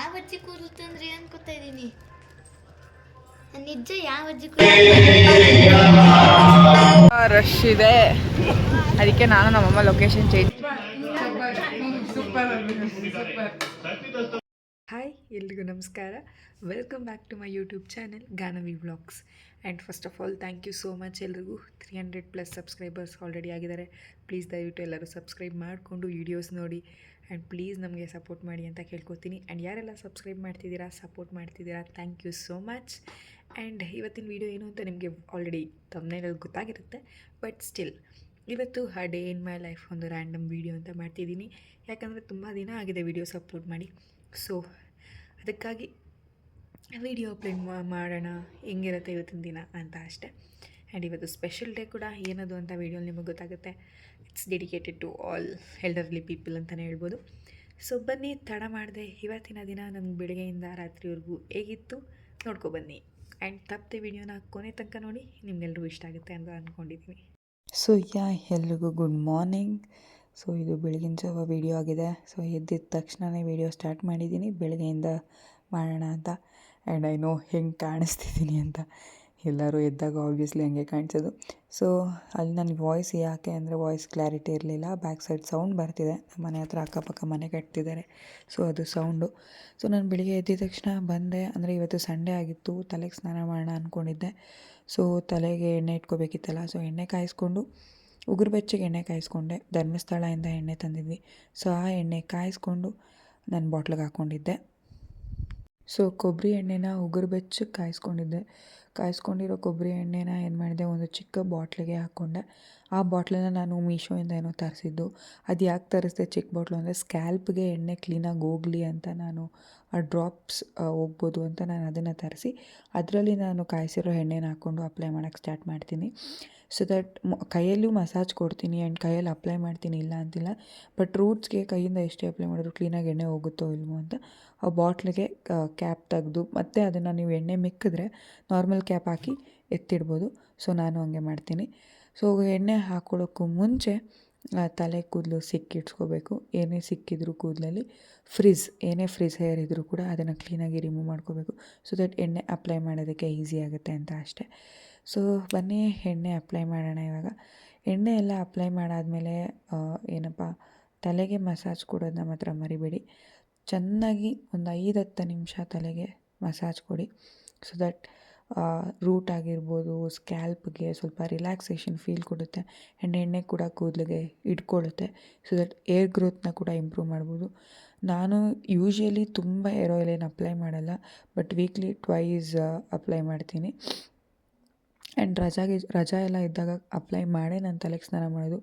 ಯಾವ ಅಜ್ಜಿ ಕೂದಲು ತಂದ್ರಿ ಅನ್ಕೋತಾ ಇದ್ದೀನಿ. ನಿಜ ಯಾವ ಅಜ್ಜಿ ರಶ್ ಇದೆ, ಅದಕ್ಕೆ ನಾನು ನಮ್ಮಮ್ಮ ಲೊಕೇಶನ್ ಚೇಂಜ್. ಹಾಯ್, ಎಲ್ರಿಗೂ ನಮಸ್ಕಾರ. Welcome back to my YouTube channel Ganavi vlogs. And first of all thank you so much ಎಲ್ರಿಗೂ. 300+ ಸಬ್ಸ್ಕ್ರೈಬರ್ಸ್ ಆಲ್ರೆಡಿ ಆಗಿದ್ದಾರೆ. ಪ್ಲೀಸ್ ದಯವಿಟ್ಟು ಎಲ್ಲರೂ ಸಬ್ಸ್ಕ್ರೈಬ್ ಮಾಡಿಕೊಂಡು ವೀಡಿಯೋಸ್ ನೋಡಿ ಆ್ಯಂಡ್ ಪ್ಲೀಸ್ ನಮಗೆ ಸಪೋರ್ಟ್ ಮಾಡಿ ಅಂತ ಕೇಳ್ಕೊತೀನಿ. ಆ್ಯಂಡ್ ಯಾರೆಲ್ಲ ಸಬ್ಸ್ಕ್ರೈಬ್ ಮಾಡ್ತಿದ್ದೀರಾ, ಸಪೋರ್ಟ್ ಮಾಡ್ತಿದ್ದೀರಾ, thank you so much. And ಇವತ್ತಿನ ವೀಡಿಯೋ ಏನು ಅಂತ ನಿಮಗೆ ಆಲ್ರೆಡಿ ತಮ್ನೇಲಲ್ಲಿ ಗೊತ್ತಾಗಿರುತ್ತೆ. ಬಟ್ ಸ್ಟಿಲ್ ಇವತ್ತು a day in my life ಒಂದು ರ್ಯಾಂಡಮ್ ವೀಡಿಯೋ ಅಂತ ಮಾಡ್ತಿದ್ದೀನಿ. ಯಾಕಂದರೆ ತುಂಬ ದಿನ ಆಗಿದೆ ವೀಡಿಯೋಸ್ ಅಪ್ಲೋಡ್ ಮಾಡಿ. ಸೊ ಅದಕ್ಕಾಗಿ ವಿಡಿಯೋ ಅಪ್ಲೋಡ್ ಮಾಡೋಣ, ಹೆಂಗಿರುತ್ತೆ ಇವತ್ತಿನ ದಿನ ಅಂತ ಅಷ್ಟೇ. ಆ್ಯಂಡ್ ಇವತ್ತು ಸ್ಪೆಷಲ್ ಡೇ ಕೂಡ. ಏನದು ಅಂತ ವೀಡಿಯೋಲಿ ನಿಮಗೆ ಗೊತ್ತಾಗುತ್ತೆ. It's dedicated to all elderly people ಅಂತಲೇ ಹೇಳ್ಬೋದು. ಸೊ ಬನ್ನಿ, ತಡ ಮಾಡಿದೆ. ಇವತ್ತಿನ ದಿನ ನನಗೆ ಬೆಳಗ್ಗೆಯಿಂದ ರಾತ್ರಿವರೆಗೂ ಹೇಗಿತ್ತು ನೋಡ್ಕೊಬನ್ನಿ. ಆ್ಯಂಡ್ ತಪ್ಪದೆ ವೀಡಿಯೋನ ಕೊನೆ ತನಕ ನೋಡಿ, ನಿಮ್ಗೆಲ್ಲರೂ ಇಷ್ಟ ಆಗುತ್ತೆ ಅಂತ ಅಂದ್ಕೊಂಡಿದ್ದೀನಿ. ಸೊ ಎಲ್ರಿಗೂ ಗುಡ್ ಮಾರ್ನಿಂಗ್. ಸೊ ಇದು ಬೆಳಗಿನ ಜಾವ ವೀಡಿಯೋ ಆಗಿದೆ. ಸೊ ಎದ್ದಿದ ತಕ್ಷಣವೇ ವೀಡಿಯೋ ಸ್ಟಾರ್ಟ್ ಮಾಡಿದ್ದೀನಿ, ಬೆಳಗ್ಗೆಯಿಂದ ಮಾಡೋಣ ಅಂತ. ಆ್ಯಂಡ್ ಐ ನೋ ಹೆಂಗೆ ಕಾಣಿಸ್ತಿದ್ದೀನಿ ಅಂತ. ಎಲ್ಲರೂ ಎದ್ದಾಗ ಆಬ್ವಿಯಸ್ಲಿ ಹಂಗೆ ಕಾಣಿಸೋದು. ಸೊ ಅಲ್ಲಿ ನನ್ನ ವಾಯ್ಸ್ ಯಾಕೆ ಅಂದರೆ ವಾಯ್ಸ್ ಕ್ಲಾರಿಟಿ ಇರಲಿಲ್ಲ. ಬ್ಯಾಕ್ ಸೈಡ್ ಸೌಂಡ್ ಬರ್ತಿದೆ. ನಮ್ಮ ಮನೆ ಹತ್ರ ಅಕ್ಕಪಕ್ಕ ಮನೆ ಕಟ್ತಿದ್ದಾರೆ, ಸೊ ಅದು ಸೌಂಡು. ಸೊ ನಾನು ಬೆಳಿಗ್ಗೆ ಎದ್ದಿದ ತಕ್ಷಣ ಬಂದೆ. ಅಂದರೆ ಇವತ್ತು ಸಂಡೇ ಆಗಿತ್ತು, ತಲೆಗೆ ಸ್ನಾನ ಮಾಡೋಣ ಅಂದ್ಕೊಂಡಿದ್ದೆ. ಸೊ ತಲೆಗೆ ಎಣ್ಣೆ ಇಟ್ಕೋಬೇಕಿತ್ತಲ್ಲ, ಸೊ ಎಣ್ಣೆ ಕಾಯಿಸ್ಕೊಂಡು ಉಗುರು ಬೆಚ್ಚಗೆ ಎಣ್ಣೆ ಕಾಯಿಸ್ಕೊಂಡೆ. ಧರ್ಮಸ್ಥಳದಿಂದ ಎಣ್ಣೆ ತಂದಿದ್ವಿ. ಸೊ ಆ ಎಣ್ಣೆ ಕಾಯಿಸ್ಕೊಂಡು ನಾನು ಬಾಟ್ಲಿಗೆ ಹಾಕ್ಕೊಂಡಿದ್ದೆ. ಸೊ ಕೊಬ್ಬರಿ ಎಣ್ಣೆನ ಉಗುರು ಬೆಚ್ಚಗೆ ಕಾಯಿಸ್ಕೊಂಡಿರೋ ಕೊಬ್ಬರಿ ಎಣ್ಣೆನ ಏನು ಮಾಡಿದೆ, ಒಂದು ಚಿಕ್ಕ ಬಾಟ್ಲಿಗೆ ಹಾಕ್ಕೊಂಡೆ. ಆ ಬಾಟ್ಲನ್ನ ನಾನು ಮೀಶೋಯಿಂದ ಏನೋ ತರಿಸಿದ್ದು. ಅದು ಯಾಕೆ ತರಿಸಿದೆ ಚಿಕ್ಕ ಬಾಟ್ಲು ಅಂದರೆ, ಸ್ಕ್ಯಾಲ್ಪ್ಗೆ ಎಣ್ಣೆ ಕ್ಲೀನಾಗಿ ಹೋಗಲಿ ಅಂತ, ನಾನು ಆ ಡ್ರಾಪ್ಸ್ ಹೋಗ್ಬೋದು ಅಂತ ನಾನು ಅದನ್ನು ತರಿಸಿ ಅದರಲ್ಲಿ ನಾನು ಕಾಯಿಸಿರೋ ಎಣ್ಣೆನ ಹಾಕ್ಕೊಂಡು ಅಪ್ಲೈ ಮಾಡೋಕ್ಕೆ ಸ್ಟಾರ್ಟ್ ಮಾಡ್ತೀನಿ. ಸೊ ದಟ್ ಕೈಯಲ್ಲೂ ಮಸಾಜ್ ಕೊಡ್ತೀನಿ ಆ್ಯಂಡ್ ಕೈಯಲ್ಲಿ ಅಪ್ಲೈ ಮಾಡ್ತೀನಿ, ಇಲ್ಲ ಅಂತಿಲ್ಲ. ಬಟ್ ರೂಟ್ಸ್ಗೆ ಕೈಯಿಂದ ಎಷ್ಟೇ ಅಪ್ಲೈ ಮಾಡಿದ್ರು ಕ್ಲೀನಾಗಿ ಎಣ್ಣೆ ಹೋಗುತ್ತೋ ಇಲ್ವೋ ಅಂತ ಆ ಬಾಟ್ಲಿಗೆ ಕ್ಯಾಪ್ ತೆಗೆದು ಮತ್ತೆ ಅದನ್ನು ನೀವು ಎಣ್ಣೆ ಮಿಕ್ಕಿದ್ರೆ ನಾರ್ಮಲ್ ಕ್ಯಾಪ್ ಹಾಕಿ ಎತ್ತಿಡ್ಬೋದು. ಸೊ ನಾನು ಹಂಗೆ ಮಾಡ್ತೀನಿ. ಸೊ ಎಣ್ಣೆ ಹಾಕ್ಕೊಳ್ಳೋಕ್ಕೂ ಮುಂಚೆ ತಲೆ ಕೂದಲು ಸಿಕ್ಕಿಡ್ಸ್ಕೋಬೇಕು. ಏನೇ ಸಿಕ್ಕಿದ್ರು ಕೂದಲಲ್ಲಿ ಏನೇ ಫ್ರಿಜ್ ಹೇರ್ ಇದ್ದರೂ ಕೂಡ ಅದನ್ನು ಕ್ಲೀನಾಗಿ ರಿಮೂವ್ ಮಾಡ್ಕೋಬೇಕು. ಸೊ ದಟ್ ಎಣ್ಣೆ ಅಪ್ಲೈ ಮಾಡೋದಕ್ಕೆ ಈಸಿ ಆಗುತ್ತೆ ಅಂತ ಅಷ್ಟೇ. ಸೊ ಬನ್ನಿ ಎಣ್ಣೆ ಅಪ್ಲೈ ಮಾಡೋಣ ಇವಾಗ. ಎಣ್ಣೆ ಎಲ್ಲ ಅಪ್ಲೈ ಮಾಡಾದಮೇಲೆ ತಲೆಗೆ ಮಸಾಜ್ ಕೊಡೋದನ್ನ ಮಾತ್ರ ಮರಿಬೇಡಿ. ಚೆನ್ನಾಗಿ ಒಂದು 5-10 ನಿಮಿಷ ತಲೆಗೆ ಮಸಾಜ್ ಕೊಡಿ. ಸೊ ದಟ್ ರೂಟ್ ಆಗಿರ್ಬೋದು, ಸ್ಕ್ಯಾಲ್ಪ್ಗೆ ಸ್ವಲ್ಪ ರಿಲ್ಯಾಕ್ಸೇಷನ್ ಫೀಲ್ ಕೊಡುತ್ತೆ. ಆ್ಯಂಡ್ ಎಣ್ಣೆ ಕೂಡ ಕೂದಲಿಗೆ ಇಟ್ಕೊಳ್ಳುತ್ತೆ. ಸೊ ದಟ್ ಏರ್ ಗ್ರೋತ್ನ ಕೂಡ ಇಂಪ್ರೂವ್ ಮಾಡ್ಬೋದು. ನಾನು ಯೂಶ್ವಲಿ ತುಂಬ ಏರ್ ಆಯಿಲ್ ಏನು ಅಪ್ಲೈ ಮಾಡಲ್ಲ, ಬಟ್ ವೀಕ್ಲಿ 2 ಅಪ್ಲೈ ಮಾಡ್ತೀನಿ. ಆ್ಯಂಡ್ ರಜಾ ಎಲ್ಲ ಇದ್ದಾಗ ಅಪ್ಲೈ ಮಾಡೇ ನಾನು ತಲೆಗೆ ಸ್ನಾನ ಮಾಡೋದು.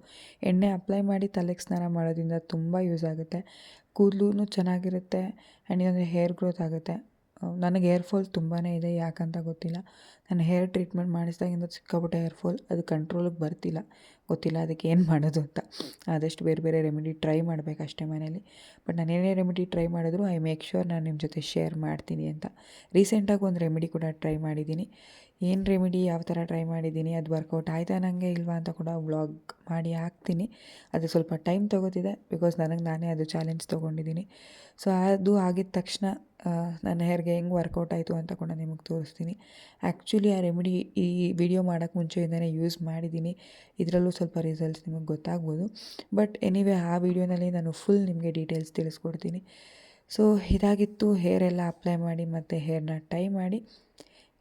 ಎಣ್ಣೆ ಅಪ್ಲೈ ಮಾಡಿ ತಲೆಗೆ ಸ್ನಾನ ಮಾಡೋದ್ರಿಂದ ತುಂಬ ಯೂಸ್ ಆಗುತ್ತೆ. ಕೂದಲು ಚೆನ್ನಾಗಿರುತ್ತೆ ಆ್ಯಂಡ್ ಏನಂದರೆ ಹೇರ್ ಗ್ರೋತ್ ಆಗುತ್ತೆ. ನನಗೆ ಹೇರ್ ಫಾಲ್ ತುಂಬಾ ಇದೆ, ಯಾಕಂತ ಗೊತ್ತಿಲ್ಲ. ನಾನು ಹೇರ್ ಟ್ರೀಟ್ಮೆಂಟ್ ಮಾಡಿಸಿದಾಗಿಂದ ಸಿಕ್ಕಾಪಟ್ಟೆ ಹೇರ್ ಫಾಲ್, ಅದು ಕಂಟ್ರೋಲಿಗೆ ಗೊತ್ತಿಲ್ಲ ಅದಕ್ಕೆ ಏನು ಮಾಡೋದು ಅಂತ. ಆದಷ್ಟು ಬೇರೆ ಬೇರೆ ರೆಮಿಡಿ ಟ್ರೈ ಮಾಡಬೇಕಷ್ಟೇ ಮನೇಲಿ. ಬಟ್ ನಾನು ಏನೇ ರೆಮಿಡಿ ಟ್ರೈ ಮಾಡಿದ್ರು ಐ ಮೇಕ್ ಶ್ಯೂರ್ ನಾನು ನಿಮ್ಮ ಜೊತೆ ಶೇರ್ ಮಾಡ್ತೀನಿ ಅಂತ. ರೀಸೆಂಟಾಗಿ ಒಂದು ರೆಮಿಡಿ ಕೂಡ ಟ್ರೈ ಮಾಡಿದ್ದೀನಿ. ಏನು ರೆಮಿಡಿ, ಯಾವ ಥರ ಟ್ರೈ ಮಾಡಿದ್ದೀನಿ, ಅದು ವರ್ಕೌಟ್ ಆಯಿತಾ ನನಗೆ ಇಲ್ವಾ ಅಂತ ಕೂಡ ವ್ಲಾಗ್ ಮಾಡಿ ಹಾಕ್ತೀನಿ. ಅದು ಸ್ವಲ್ಪ ಟೈಮ್ ತೊಗೋತಿದೆ, ಬಿಕಾಸ್ ನಾನೇ ಅದು ಚಾಲೆಂಜ್ ತೊಗೊಂಡಿದ್ದೀನಿ. ಸೊ ಅದು ಆಗಿದ ತಕ್ಷಣ ನನ್ನ ಹೇರ್ಗೆ ಹೆಂಗೆ ವರ್ಕೌಟ್ ಆಯಿತು ಅಂತ ಕೂಡ ನಿಮಗೆ ತೋರಿಸ್ತೀನಿ. ಆ್ಯಕ್ಚುಲಿ ಆ ರೆಮಿಡಿ ಈ ವಿಡಿಯೋ ಮಾಡೋಕ್ಕೆ ಮುಂಚೆಯಿಂದನೇ ಯೂಸ್ ಮಾಡಿದ್ದೀನಿ. ಇದರಲ್ಲೂ ಸ್ವಲ್ಪ ರಿಸಲ್ಟ್ಸ್ ನಿಮಗೆ ಗೊತ್ತಾಗ್ಬೋದು. ಬಟ್ ಎನಿವೇ ಆ ವಿಡಿಯೋನಲ್ಲಿ ನಾನು ಫುಲ್ ನಿಮಗೆ ಡೀಟೇಲ್ಸ್ ತಿಳಿಸ್ಕೊಡ್ತೀನಿ. ಸೊ ಇದಾಗಿತ್ತು ಹೇರ್ ಎಲ್ಲ ಅಪ್ಲೈ ಮಾಡಿ ಮತ್ತು ಹೇರ್ನ ಟೈ ಮಾಡಿ.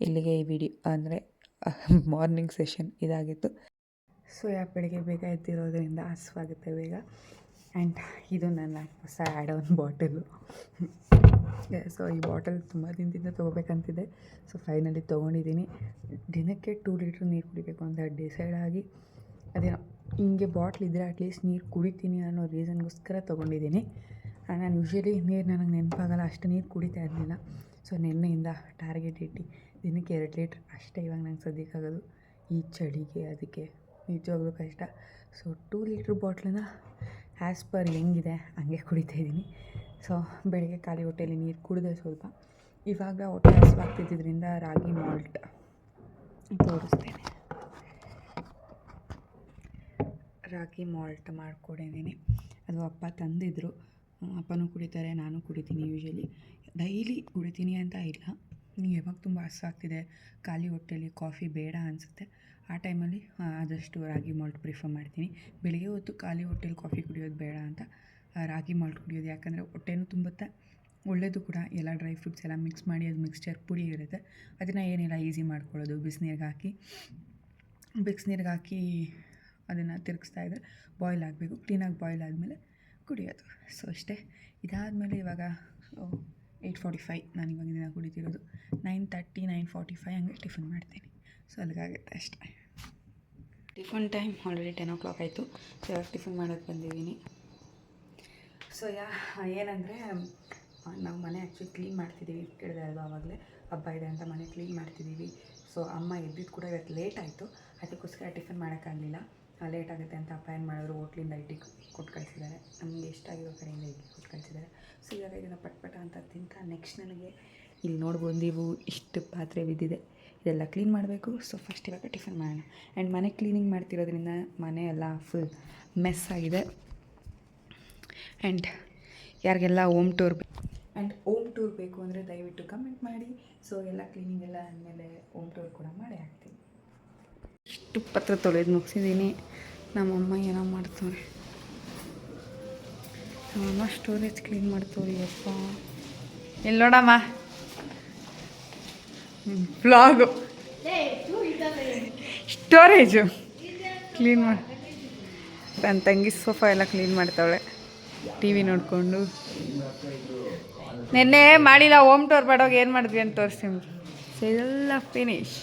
ಇಲ್ಲಿಗೆ ಈ ವಿಡಿಯೋ ಅಂದರೆ ಮಾರ್ನಿಂಗ್ ಸೆಷನ್ ಇದಾಗಿತ್ತು. ಸೊ ಬೆಳಿಗ್ಗೆ ಬೇಗ ಎದ್ದಿರೋದ್ರಿಂದ ಹಸ್ವಾಗುತ್ತೆ ಬೇಗ. ಆ್ಯಂಡ್ ಇದು ನನ್ನ ಹೊಸ ಆ್ಯಡ್-ಆನ್ ಬಾಟಲು. ಸೊ ಈ ಬಾಟಲ್ ತುಂಬ ದಿನದಿಂದ ತೊಗೋಬೇಕಂತಿದೆ. ಸೊ ಫೈನಲಿ ತೊಗೊಂಡಿದ್ದೀನಿ. ದಿನಕ್ಕೆ 2 ಲೀಟ್ರ್ ನೀರು ಕುಡಿಬೇಕು ಅಂತ ಡಿಸೈಡ್ ಆಗಿ, ಅದೇನೋ ಹಿಂಗೆ ಬಾಟ್ಲಿದ್ದರೆ ಅಟ್ಲೀಸ್ಟ್ ನೀರು ಕುಡಿತೀನಿ ಅನ್ನೋ ರೀಸನ್ಗೋಸ್ಕರ ತೊಗೊಂಡಿದ್ದೀನಿ. ನಾನು ಯೂಶ್ವಲಿ ನೀರು ನನಗೆ ನೆನಪಾಗಲ್ಲ, ಅಷ್ಟು ನೀರು ಕುಡಿತಾ ಇರಲಿಲ್ಲ. ಸೊ ನಿನ್ನೆಯಿಂದ ಟಾರ್ಗೆಟ್ ಇಟ್ಟು ದಿನಕ್ಕೆ 2 ಲೀಟ್ರ್ ಅಷ್ಟೇ ಇವಾಗ ನಂಗೆ ಸದ್ಯಕ್ಕಾಗೋದು. ಈ ಚಳಿಗೆ ಅದಕ್ಕೆ ನಿಜವಾಗ್ಲೂ ಕಷ್ಟ. ಸೊ 2 ಲೀಟ್ರ್ ಬಾಟ್ಲನ್ನ ಆ್ಯಸ್ ಪರ್ ಹೆಂಗಿದೆ ಹಂಗೆ ಕುಡಿತಾಯಿದ್ದೀನಿ. ಸೊ ಬೆಳಗ್ಗೆ ಖಾಲಿ ಹೊಟ್ಟೆಯಲ್ಲಿ ನೀರು ಕುಡಿದೆ ಸ್ವಲ್ಪ. ಇವಾಗ ಹೊಟ್ಟೆ ಹಸ್ವಾಗ್ತಿದ್ದರಿಂದ ರಾಗಿ ಮಾಲ್ಟ್ ತೋರಿಸ್ತೇನೆ. ರಾಗಿ ಮಾಲ್ಟ್ ಮಾಡ್ಕೊಂಡಿದ್ದೀನಿ. ಅದು ಅಪ್ಪ ತಂದಿದ್ದರು. ಅಪ್ಪನೂ ಕುಡಿತಾರೆ, ನಾನು ಕುಡಿತೀನಿ. ಯೂಶ್ವಲಿ ಡೈಲಿ ಕುಡಿತೀನಿ ಅಂತ ಇಲ್ಲ, ಯಾವಾಗ ತುಂಬ ಹಸ್ವಾಗ್ತಿದೆ, ಖಾಲಿ ಹೊಟ್ಟೆಲಿ ಕಾಫಿ ಬೇಡ ಅನಿಸುತ್ತೆ, ಆ ಟೈಮಲ್ಲಿ ಆದಷ್ಟು ರಾಗಿ ಮಾಲ್ಟ್ ಪ್ರಿಫರ್ ಮಾಡ್ತೀನಿ. ಬೆಳಿಗ್ಗೆ ಹೊತ್ತು ಖಾಲಿ ಹೊಟ್ಟೆಲಿ ಕಾಫಿ ಕುಡಿಯೋದು ಬೇಡ ಅಂತ ರಾಗಿ ಮಾಲ್ಟ್ ಕುಡಿಯೋದು, ಯಾಕಂದರೆ ಹೊಟ್ಟೆನೂ ತುಂಬುತ್ತೆ, ಒಳ್ಳೆಯದು ಕೂಡ. ಎಲ್ಲ ಡ್ರೈ ಫ್ರೂಟ್ಸ್ ಎಲ್ಲ ಮಿಕ್ಸ್ ಮಾಡಿ ಅದು ಮಿಕ್ಸ್ಚರ್ ಪುಡಿ ಇರುತ್ತೆ, ಅದನ್ನು ಏನಿಲ್ಲ ಈಸಿ ಮಾಡ್ಕೊಳ್ಳೋದು. ಬಿಸಿನೀರಿಗೆ ಹಾಕಿ ಅದನ್ನು ತಿರುಗಿಸ್ತಾ ಇದ್ದರೆ ಬಾಯ್ಲ್ ಆಗಬೇಕು, ಕ್ಲೀನಾಗಿ ಬಾಯ್ಲ್ ಆದಮೇಲೆ ಕುಡಿಯೋದು. ಸೊ ಅಷ್ಟೇ. ಇದಾದಮೇಲೆ ಇವಾಗ 8:45 ನಾನು ಇವಾಗ ದಿನ ಕುಡಿತಿರೋದು. 9:30 9:45 ಹಂಗೆ ಟಿಫನ್ ಮಾಡ್ತೀನಿ. ಸೊ ಅಲ್ಲಿಗಾಗುತ್ತೆ ಅಷ್ಟೇ. ಟಿಫನ್ ಟೈಮ್ ಆಲ್ರೆಡಿ 10 o'clock ಆಯಿತು. ಸೊ ಇವಾಗ ಟಿಫನ್ ಮಾಡೋಕ್ಕೆ ಬಂದಿದ್ದೀನಿ. ಸೊ ಏನಂದರೆ ನಾವು ಮನೆ ಆ್ಯಕ್ಚುಲಿ ಕ್ಲೀನ್ ಮಾಡ್ತಿದ್ದೀವಿ, ಕೇಳಿದೆ ಅಲ್ವಾ ಆವಾಗಲೇ ಹಬ್ಬ ಇದೆ ಅಂತ ಮನೆ ಕ್ಲೀನ್ ಮಾಡ್ತಿದ್ದೀವಿ. ಸೊ ಅಮ್ಮ ಎದ್ದಿದ್ದು ಕೂಡ ಇವತ್ತು ಲೇಟ್ ಆಯಿತು, ಅದಕ್ಕೋಸ್ಕರ ಟಿಫನ್ ಮಾಡೋಕ್ಕಾಗಲಿಲ್ಲ. ಲೇಟ್ ಆಗುತ್ತೆ ಅಂತ ಅಪ್ಪ ಏನು ಮಾಡಿದ್ರು, ಹೋಟ್ಲಿಂದ ಇಡ್ಲಿ ಕೊಟ್ಟು ಕಳಿಸಿದ್ದಾರೆ. ನಮಗೆ ಎಷ್ಟಾಗಿರೋ ಕಡೆಯಿಂದ ಇಡ್ಲಿ ಕೊಟ್ಟು ಕಳಿಸಿದ್ದಾರೆ. ಸೊ ಇವಾಗ ಇದನ್ನು ಪಟ್ಪಟ ಅಂತ ತಿಂತ ನೆಕ್ಸ್ಟ್ ನನಗೆ ಇಲ್ಲಿ ನೋಡ್ಬೋದು ನೀವು ಇಷ್ಟು ಪಾತ್ರೆ ಬಿದ್ದಿದೆ, ಇದೆಲ್ಲ ಕ್ಲೀನ್ ಮಾಡಬೇಕು. ಸೊ ಫಸ್ಟ್ ಇವಾಗ ಟಿಫನ್ ಮಾಡೋಣ. ಆ್ಯಂಡ್ ಮನೆ ಕ್ಲೀನಿಂಗ್ ಮಾಡ್ತಿರೋದ್ರಿಂದ ಮನೆ ಎಲ್ಲ ಫುಲ್ ಮೆಸ್ ಆಗಿದೆ. ಆ್ಯಂಡ್ ಯಾರಿಗೆಲ್ಲ ಹೋಮ್ ಟೂರ್ ಬೇಕು ಅಂದರೆ ದಯವಿಟ್ಟು ಕಮೆಂಟ್ ಮಾಡಿ. ಸೊ ಎಲ್ಲ ಕ್ಲೀನಿಂಗ್ ಎಲ್ಲ ಆದಮೇಲೆ ಹೋಮ್ ಟೂರ್ ಕೂಡ ಮಾಡಿ ಹಾಕ್ತೀನಿ. ಇಷ್ಟು ಪತ್ರ ತೊಳೆದು ಮುಗಿಸಿದ್ದೀನಿ. ನಮ್ಮಮ್ಮ ಏನೋ ಮಾಡ್ತವ್ರೆ, ನಮ್ಮಮ್ಮ ಸ್ಟೋರೇಜ್ ಕ್ಲೀನ್ ಮಾಡ್ತವ್ರಿ. ಅಪ್ಪ ಎಲ್ಲಿ ನೋಡಮ್ಮ ಬ್ಲಾಗು ಸ್ಟೋರೇಜು ಕ್ಲೀನ್ ಮಾಡಿ. ನನ್ನ ತಂಗಿ ಸೋಫಾ ಎಲ್ಲ ಕ್ಲೀನ್ ಮಾಡ್ತಾವಳೆ ಟಿ ವಿ ನೋಡಿಕೊಂಡು. ನೆನ್ನೆ ಮಾಡಿಲ್ಲ ಹೋಮ್ ಟೂರ್ ಮಾಡೋಗಿ ಏನು ಮಾಡಿದ್ವಿ ಅಂತ ತೋರಿಸ್ತೀನಿ. ಸೊ ಇದೆಲ್ಲ ಫಿನಿಶ್.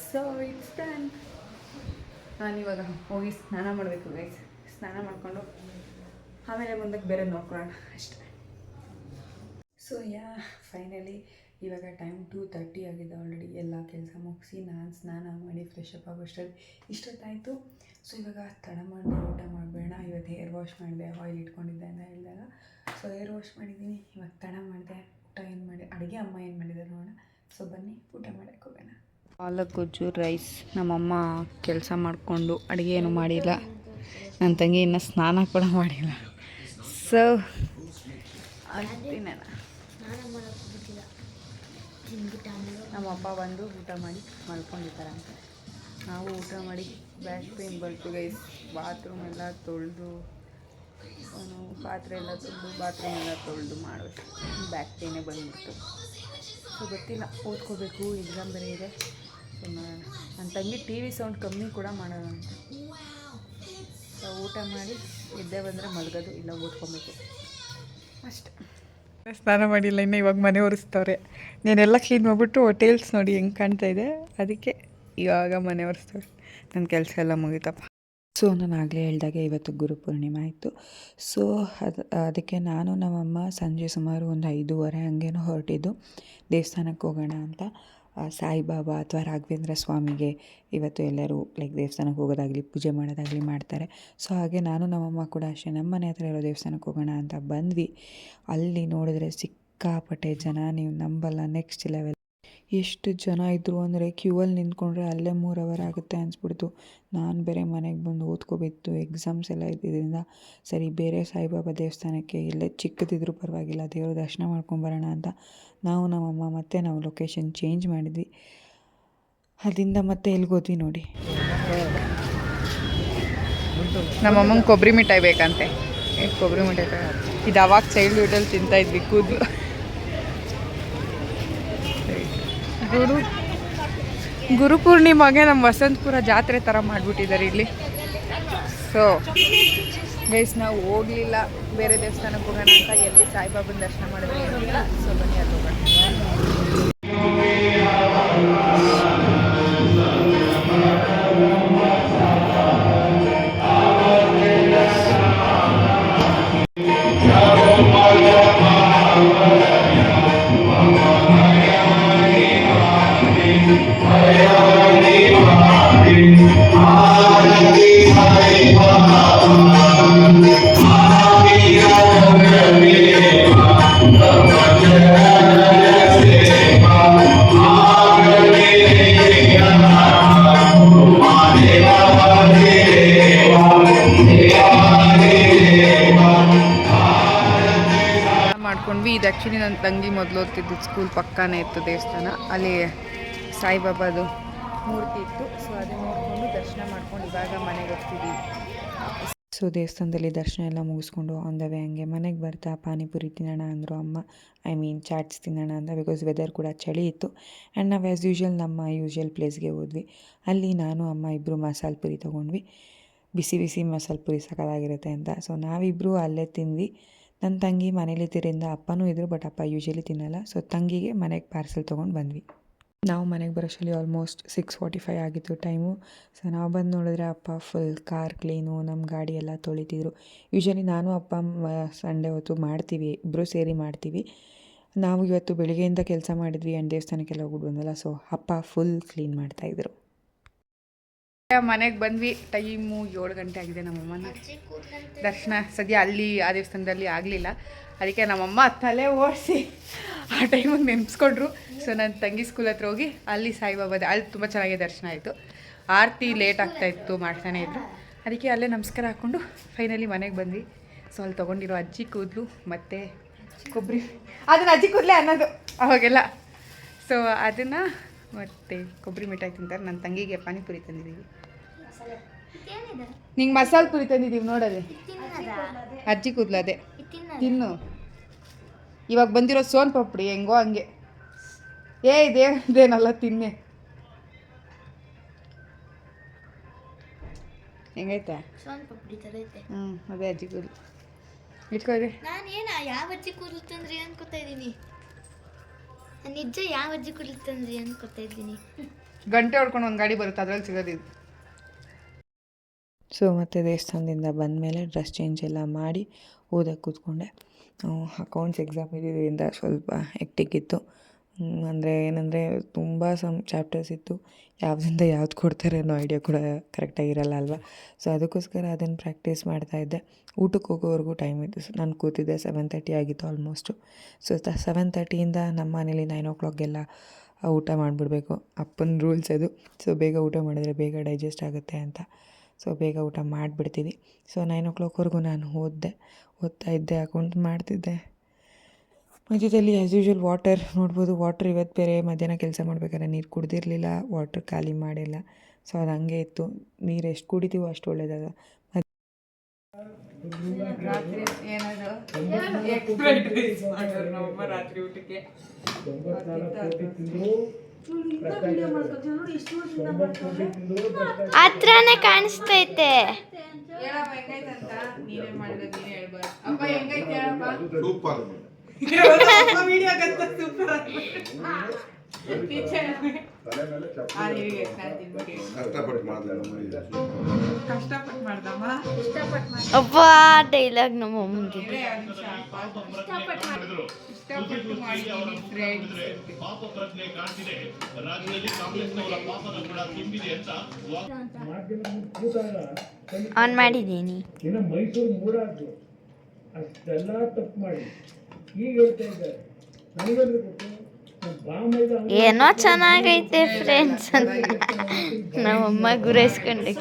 So it's done. ನಾನಿವಾಗ ಹೋಗಿ ಸ್ನಾನ ಮಾಡಬೇಕು ಗೈಸ್. ಸ್ನಾನ ಮಾಡಿಕೊಂಡು ಆಮೇಲೆ ಮುಂದಕ್ಕೆ ಬೇರೆ ನೋಡ್ಕೊಳ್ಳೋಣ ಅಷ್ಟೇ. ಸೊ ಫೈನಲಿ ಇವಾಗ ಟೈಮ್ 2:30 ಆಗಿದೆ. ಆಲ್ರೆಡಿ ಎಲ್ಲ ಕೆಲಸ ಮುಗಿಸಿ ನಾನು ಸ್ನಾನ ಮಾಡಿ ಫ್ರೆಶ್ ಅಪ್ ಆಗೋಷ್ಟರಲ್ಲಿ ಇಷ್ಟೊತ್ತಾಯಿತು. ಸೊ ಇವಾಗ ತಡ ಮಾಡಿ ಊಟ ಮಾಡಬೇಡ. ಇವತ್ತು ಹೇರ್ ವಾಶ್ ಮಾಡಿದೆ, ಆಯಿಲ್ ಇಟ್ಕೊಂಡಿದ್ದೆ ಅಂತ ಹೇಳಿದಾಗ. ಸೊ ಹೇರ್ ವಾಶ್ ಮಾಡಿದ್ದೀನಿ, ಇವಾಗ ತಡ ಮಾಡಿದೆ. ಊಟ ಏನು ಮಾಡಿ ಅಡುಗೆ ಅಮ್ಮ ಏನು ಮಾಡಿದ್ದಾರೆ ನೋಡೋಣ. ಸೊ ಬನ್ನಿ ಊಟ ಮಾಡೋಕ್ಕೆ ಹೋಗೋಣ. ಪಾಲಕ್ ಗೊಜ್ಜು ರೈಸ್. ನಮ್ಮಮ್ಮ ಕೆಲಸ ಮಾಡಿಕೊಂಡು ಅಡುಗೆ ಏನು ಮಾಡಿಲ್ಲ. ನನ್ನ ತಂಗಿ ಇನ್ನೂ ಸ್ನಾನ ಕೂಡ ಮಾಡಿಲ್ಲ. ಸೊ ನಮ್ಮಪ್ಪ ಬಂದು ಊಟ ಮಾಡಿ ಮಲ್ಕೊಂಡಿದ್ದಾರಂತೆ. ನಾವು ಊಟ ಮಾಡಿ ಬ್ಯಾಕ್ ಪೇನ್ ಬಂತು ಗೈಸ್. ಬಾತ್ರೂಮ್ ಎಲ್ಲ ತೊಳೆದು ಪಾತ್ರೆ ಎಲ್ಲ ತೊಳೆದು ಬಾತ್ರೂಮ್ ಎಲ್ಲ ತೊಳೆದು ಮಾಡೋದು ಬ್ಯಾಕ್ ಪೇನೇ ಬಂದುಬಿಡ್ತು. ಸೊ ಗೊತ್ತಿಲ್ಲ, ಓದ್ಕೋಬೇಕು, ಎಕ್ಸಾಮ್ ಬೇರೆ ಇದೆ. ಸೊ ನೋಡೋಣ. ನನ್ನ ತಂಗಿ ಟಿ ವಿ ಸೌಂಡ್ ಕಮ್ಮಿ ಕೂಡ ಮಾಡೋಣ ಅಂತ. ಸೊ ಊಟ ಮಾಡಿ ಎದ್ದೆ ಬಂದರೆ ಮಲಗೋದು, ಇಲ್ಲ ಓದ್ಕೊಬೇಕು ಅಷ್ಟೆ. ಸ್ನಾನ ಮಾಡಿಲ್ಲ ಇನ್ನು, ಇವಾಗ ಮನೆ ಒರೆಸ್ತವ್ರೆ. ನಾನೆಲ್ಲ ಕ್ಲೀನ್ ಮಾಡಿಬಿಟ್ಟು ಹೋಟೆಲ್ಸ್ ನೋಡಿ ಹೆಂಗೆ ಕಾಣ್ತಾ ಇದೆ, ಅದಕ್ಕೆ ಇವಾಗ ಮನೆ ಒರೆಸ್ತವ್ರೆ. ನನ್ನ ಕೆಲಸ ಎಲ್ಲ ಮುಗಿತಪ್ಪ. ಸೊ ನಾನು ಆಗಲೇ ಹೇಳಿದಾಗೆ ಇವತ್ತು ಗುರುಪೂರ್ಣಿಮೆ ಆಯಿತು. ಸೊ ಅದಕ್ಕೆ ನಾನು ನಮ್ಮಮ್ಮ ಸಂಜೆ ಸುಮಾರು ಒಂದು 5:30 ಹಂಗೇನೋ ಹೊರಟಿದ್ದು ದೇವಸ್ಥಾನಕ್ಕೆ ಹೋಗೋಣ ಅಂತ. ಸಾಯಿಬಾಬಾ ಅಥವಾ ರಾಘವೇಂದ್ರ ಸ್ವಾಮಿಗೆ ಇವತ್ತು ಎಲ್ಲರೂ ದೇವಸ್ಥಾನಕ್ಕೆ ಹೋಗೋದಾಗಲಿ ಪೂಜೆ ಮಾಡೋದಾಗಲಿ ಮಾಡ್ತಾರೆ. ಸೊ ಹಾಗೆ ನಾನು ನಮ್ಮಮ್ಮ ಕೂಡ ಅಷ್ಟೇ ನಮ್ಮ ಮನೆ ಹತ್ರ ಇರೋ ದೇವಸ್ಥಾನಕ್ಕೆ ಹೋಗೋಣ ಅಂತ ಬಂದ್ವಿ. ಅಲ್ಲಿ ನೋಡಿದ್ರೆ ಸಿಕ್ಕಾಪಟ್ಟೆ ಜನ, ನೀವು ನಂಬಲ್ಲ, ನೆಕ್ಸ್ಟ್ ಲೆವೆಲ್. ಎಷ್ಟು ಜನ ಇದ್ದರು ಅಂದರೆ ಕ್ಯೂವಲ್ಲಿ ನಿಂತ್ಕೊಂಡ್ರೆ ಅಲ್ಲೇ 3 ಅವರ್ ಆಗುತ್ತೆ ಅನಿಸ್ಬಿಡ್ತು. ನಾನು ಬೇರೆ ಮನೆಗೆ ಬಂದು ಓದ್ಕೋಬೇಕು, ಎಕ್ಸಾಮ್ಸ್ ಎಲ್ಲ ಇದ್ದಿದ್ದರಿಂದ ಸರಿ ಬೇರೆ ಸಾಯಿಬಾಬಾ ದೇವಸ್ಥಾನಕ್ಕೆ ಇಲ್ಲೇ ಚಿಕ್ಕದಿದ್ರೂ ಪರವಾಗಿಲ್ಲ ದೇವ್ರ ದರ್ಶನ ಮಾಡ್ಕೊಂಬರೋಣ ಅಂತ ನಮ್ಮಮ್ಮ ಮತ್ತೆ ನಾವು ಲೊಕೇಶನ್ ಚೇಂಜ್ ಮಾಡಿದ್ವಿ. ಅಲ್ಲಿಂದ ಮತ್ತೆ ಎಲ್ಲಿಗೋದ್ವಿ ನೋಡಿ. ನಮ್ಮಮ್ಮಂಗೆ ಕೊಬ್ಬರಿ ಮಿಠಾಯಿ ಬೇಕಂತೆ. ಕೊಬ್ಬರಿ ಮಿಠಾಯಿ ಇದು ಅವಾಗ ಚೈಲ್ಡ್ಹುಡ್ಡಲ್ಲಿ ತಿಂತಾಯಿದ್ವಿ. ಕೂದಲು ಗುರುಪೂರ್ಣಿಮಾಗೆ ನಮ್ಮ ವಸಂತಪುರ ಜಾತ್ರೆ ಥರ ಮಾಡಿಬಿಟ್ಟಿದ್ದಾರೆ ಇಲ್ಲಿ. ಸೊ ಗೈಸ್ ನಾವು ಹೋಗಲಿಲ್ಲ, ಬೇರೆ ದೇವಸ್ಥಾನಕ್ಕೆ ಹೋಗೋಣ ಅಂತ. ಎಲ್ಲಿ ಸಾಯಿಬಾಬನ ದರ್ಶನ ಮಾಡಿದ್ರೆ ಸೊ ಬನ್ನಿ ಅದು ಹೋಗೋಣ. ಆ್ಯಕ್ಚುಲಿ ನನ್ನ ತಂಗಿ ಮೊದಲು ಓದ್ತಿದ್ದು ಸ್ಕೂಲ್ ಪಕ್ಕನೇ ಇತ್ತು ದೇವಸ್ಥಾನ, ಅಲ್ಲಿ ಸಾಯಿಬಾಬಾದು ಮೂರ್ತಿ ಇತ್ತು. ಸೊ ಅದನ್ನ ನೋಡಿಕೊಂಡು ದರ್ಶನ ಮಾಡ್ಕೊಂಡು ಇವಾಗ ಮನೆಗೆ ಹೋಗ್ತಿದ್ದೀವಿ. ಸೊ ದೇವಸ್ಥಾನದಲ್ಲಿ ದರ್ಶನ ಎಲ್ಲ ಮುಗಿಸ್ಕೊಂಡು ಆನ್ ದ ವೇ ಹಂಗೆ ಮನೆಗೆ ಬರ್ತಾ ಪಾನಿಪುರಿ ತಿನ್ನೋಣ ಅಂದರು ಅಮ್ಮ. ಚಾಟ್ಸ್ ತಿನ್ನೋಣ ಅಂತ, ಬಿಕಾಸ್ ವೆದರ್ ಕೂಡ ಚಳಿ ಇತ್ತು. ಆ್ಯಂಡ್ ನಾವು ಆ್ಯಸ್ ಯೂಶ್ವಲ್ ನಮ್ಮ ಯೂಶ್ವಲ್ ಪ್ಲೇಸ್ಗೆ ಹೋದ್ವಿ. ಅಲ್ಲಿ ನಾನು ಅಮ್ಮ ಇಬ್ಬರು ಮಸಾಲೆ ಪುರಿ ತೊಗೊಂಡ್ವಿ. ಬಿಸಿ ಬಿಸಿ ಮಸಾಲೆ ಪುರಿ ಸಕ್ಕತ್ತಾಗಿರುತ್ತೆ ಅಂತ. ಸೊ ನಾವಿಬ್ಬರು ಅಲ್ಲೇ ತಿಂದ್ವಿ. ನನ್ನ ತಂಗಿ ಮನೇಲಿ ತಿರಿಂದ ಅಪ್ಪನೂ ಇದ್ದರು, ಬಟ್ ಅಪ್ಪ ಯೂಶ್ವಲಿ ತಿನ್ನಲ್ಲ. ಸೊ ತಂಗಿಗೆ ಮನೆಗೆ ಪಾರ್ಸೆಲ್ ತೊಗೊಂಡು ಬಂದ್ವಿ. ನಾವು ಮನೆಗೆ ಬರೋಷ್ಟರಲ್ಲಿ ಆಲ್ಮೋಸ್ಟ್ 6:45 ಆಗಿತ್ತು ಟೈಮು. ಸೊ ನಾವು ಬಂದು ನೋಡಿದ್ರೆ ಅಪ್ಪ ಫುಲ್ ಕಾರ್ ಕ್ಲೀನು, ನಮ್ಮ ಗಾಡಿ ಎಲ್ಲ ತೊಳಿತಿದ್ರು. ಯೂಶ್ವಲಿ ನಾನು ಅಪ್ಪ ಸಂಡೇ ಹೊತ್ತು ಮಾಡ್ತೀವಿ, ಇಬ್ಬರು ಸೇರಿ ಮಾಡ್ತೀವಿ. ನಾವು ಇವತ್ತು ಬೆಳಿಗ್ಗೆಯಿಂದ ಕೆಲಸ ಮಾಡಿದ್ವಿ ಆ್ಯಂಡ್ ದೇವಸ್ಥಾನಕ್ಕೆಲ್ಲ ಹೋಗ್ಬಿಟ್ಟು ಬಂದಲ್ಲ. ಸೊ ಅಪ್ಪ ಫುಲ್ ಕ್ಲೀನ್ ಮಾಡ್ತಾಯಿದ್ರು. ಮನೆಗೆ ಬಂದ್ವಿ. ಟೈಮು 7 ಗಂಟೆ ಆಗಿದೆ. ನಮ್ಮಮ್ಮನ ದರ್ಶನ ಸದ್ಯ ಅಲ್ಲಿ ಆ ದೇವಸ್ಥಾನದಲ್ಲಿ ಆಗಲಿಲ್ಲ, ಅದಕ್ಕೆ ನಮ್ಮಮ್ಮ ತಲೆ ಓಡಿಸಿ ಆ ಟೈಮಿಗೆ ನೆನೆಸ್ಕೊಂಡ್ರು. ಸೊ ನನ್ನ ತಂಗಿ ಸ್ಕೂಲ್ ಹತ್ರ ಹೋಗಿ ಅಲ್ಲಿ ಸಾಯಿಬಾಬಾದ ಅಲ್ಲಿ ತುಂಬ ಚೆನ್ನಾಗಿ ದರ್ಶನ ಆಯಿತು. ಆರತಿ ಲೇಟ್ ಆಗ್ತಾಯಿತ್ತು, ಮಾಡ್ತಾನೆ ಇದ್ರು. ಅದಕ್ಕೆ ಅಲ್ಲೇ ನಮಸ್ಕಾರ ಹಾಕ್ಕೊಂಡು ಫೈನಲಿ ಮನೆಗೆ ಬಂದ್ವಿ. ಸೊ ಅಲ್ಲಿ ತೊಗೊಂಡಿರೋ ಅಜ್ಜಿ ಕೂದಲು ಮತ್ತು ಕೊಬ್ಬರಿ, ಅದನ್ನು ಅಜ್ಜಿ ಕೂದಲೇ ಅನ್ನೋದು ಅವಾಗೆಲ್ಲ. ಸೊ ಅದನ್ನು ಮತ್ತು ಕೊಬ್ಬರಿ ಮಿಠಾಯಿ ತಿಂತಾರೆ. ನನ್ನ ತಂಗಿಗೆ ಪಾನಿಪುರಿ ತಂದಿದ್ದೀವಿ. ನಿಂಗೆ ಮಸಾಲೆ ಪುರಿ ತಂದಿದ್ದೀವಿ ನೋಡೋದೆ. ಅಜ್ಜಿ ಕೂದಲು ಅದೇ ತಿನ್ನು. ಇವಾಗ ಬಂದಿರೋ ಸೋನ್ ಪಾಪಡಿ ಹೆಂಗೋ ಹಂಗೆ. ಇದೇನಲ್ಲ ತಿನ್ನೆ. ಹೆಂಗೈತೆ? ಅದೇ ಅಜ್ಜಿ ಕೂದಲು ಇಟ್ಕೊಳ್ಳಿ. ನಾನೇನ ಯಾವ ಅಜ್ಜಿ ಕೂದಲು ತಂದ್ರಿ ಅನ್ಕೋತಾ ಇದ್ದೀನಿ. ನಿಜ ಯಾವ ಅಜ್ಜಿ ಕೂದಲು ತಂದ್ರಿ ಅನ್ಕೋತಾ ಇದ್ದೀನಿ. ಗಂಟೆ ಹೊಡ್ಕೊಂಡು ಒಂದು ಗಾಡಿ ಬರುತ್ತೆ, ಅದ್ರಲ್ಲಿ ಸಿಗೋದಿದ್ದು. ಸೊ ಮತ್ತು ದೇವಸ್ಥಾನದಿಂದ ಬಂದಮೇಲೆ ಡ್ರೆಸ್ ಚೇಂಜ್ ಎಲ್ಲ ಮಾಡಿ ಓದಕ್ಕೆ ಕೂತ್ಕೊಂಡೆ. ಅಕೌಂಟ್ಸ್ ಎಕ್ಸಾಮ್ ಇದ್ದಿದ್ದರಿಂದ ಸ್ವಲ್ಪ ಹೆಕ್ಟಿಕ್ ಇತ್ತು. ಏನಂದರೆ ತುಂಬ ಚಾಪ್ಟರ್ಸ್ ಇತ್ತು. ಯಾವುದರಿಂದ ಯಾವ್ದು ಕೊಡ್ತಾರೆ ಅನ್ನೋ ಐಡಿಯಾ ಕೂಡ ಕರೆಕ್ಟಾಗಿರಲ್ಲ ಅಲ್ವಾ. ಸೊ ಅದಕ್ಕೋಸ್ಕರ ಅದನ್ನು ಪ್ರಾಕ್ಟೀಸ್ ಮಾಡ್ತಾಯಿದ್ದೆ. ಊಟಕ್ಕೆ ಹೋಗೋವರೆಗೂ ಟೈಮ್ ಇತ್ತು. ನಾನು ಕೂತಿದ್ದೆ 7:30 ಆಗಿತ್ತು ಆಲ್ಮೋಸ್ಟು. ಸೊ 7:30ಇಂದ ನಮ್ಮ ಮನೇಲಿ 9 o'clockಗೆಲ್ಲ ಊಟ ಮಾಡಿಬಿಡ್ಬೇಕು. ಅಪ್ಪನ ರೂಲ್ಸ್ ಅದು. ಸೊ ಬೇಗ ಊಟ ಮಾಡಿದ್ರೆ ಬೇಗ ಡೈಜೆಸ್ಟ್ ಆಗುತ್ತೆ ಅಂತ. ಸೊ ಬೇಗ ಊಟ ಮಾಡಿಬಿಡ್ತೀವಿ. ಸೊ 9 o'clockವರೆಗೂ ನಾನು ಓದ್ತಾ ಇದ್ದೆ, ಅಕೌಂಟ್ ಮಾಡ್ತಿದ್ದೆ. ಮಧ್ಯದಲ್ಲಿ ಆ್ಯಸ್ ಯೂಶ್ವಲ್ ವಾಟರ್ ನೋಡ್ಬೋದು. ವಾಟರ್ ಇವತ್ತು ಬೇರೆ ಮಧ್ಯಾಹ್ನ ಕೆಲಸ ಮಾಡ್ಬೇಕಾದ್ರೆ ನೀರು ಕುಡ್ದಿರಲಿಲ್ಲ, ವಾಟರ್ ಖಾಲಿ ಮಾಡಿಲ್ಲ. ಸೊ ಅದು ಹಂಗೆ ಇತ್ತು. ನೀರು ಎಷ್ಟು ಕುಡಿತೀವೋ ಅಷ್ಟು ಒಳ್ಳೇದಲ್ಲ. ರಾತ್ರಿ ಊಟಕ್ಕೆ ಹತ್ರನೇ ಕಾಣಿಸ್ತೈತೆ. ಅಪ್ಪ ಡೈಲಾಗ್ ನಮ್ಮ ಅಮ್ಮಂಗೆ. ಆನ್ ಮಾಡಿದ್ದೀನಿ. ಏನೋ ಚೆನ್ನಾಗೈತೆ ಫ್ರೆಂಡ್ಸ್ ಅಂತ ನಮ್ಮಮ್ಮ ಗುರೈಸ್ಕೊಂಡೆ.